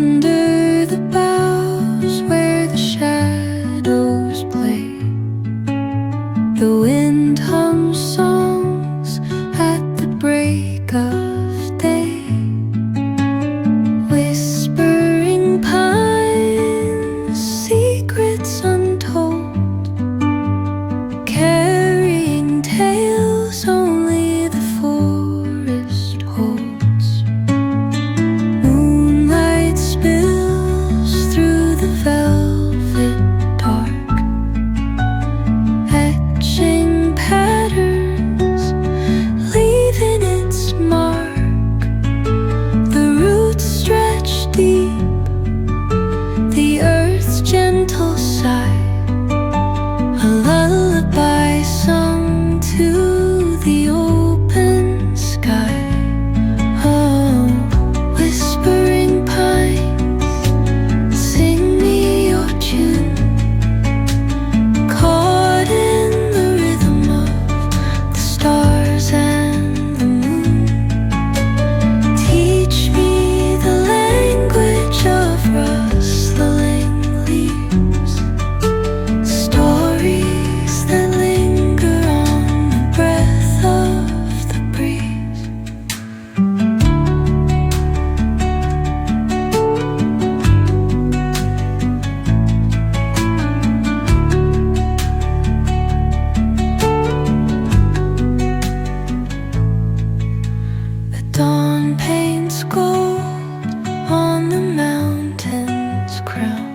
Under the boughs where the shadows play, the wind hums songs at the break of day. Whispering pines, secrets untold, carrying tales only the forest holds. Moonlight spills through the velvet dark, etching patterns, leaving its mark. The roots stretch deep, the earth's gentle sigh, a lullaby sung to the open sky. Oh, whispering pines, sing me your tune, caught in the rhythm of the stars and the moon. Teach me the language of rustling leaves, stories that linger on the breath of the breeze. The dawn paints gold on the mountain's crown,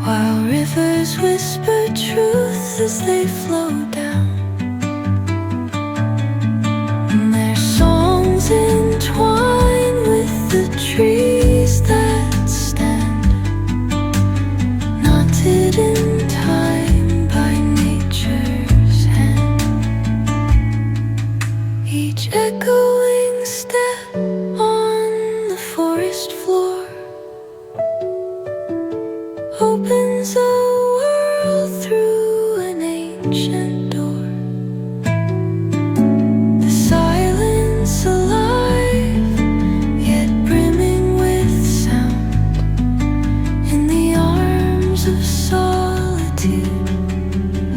while rivers whisper truth as they flow down. And their songs entwine with the trees that stand, knotted in time by nature's hand. Each echoing step on the forest floor opens a world through an ancient door. The silence alive, yet brimming with sound. In the arms of solitude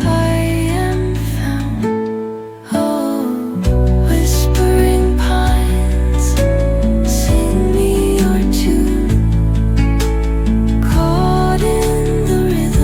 I am found. Oh, whispering pines, sing me your tune, caught in the rhythm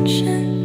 attention.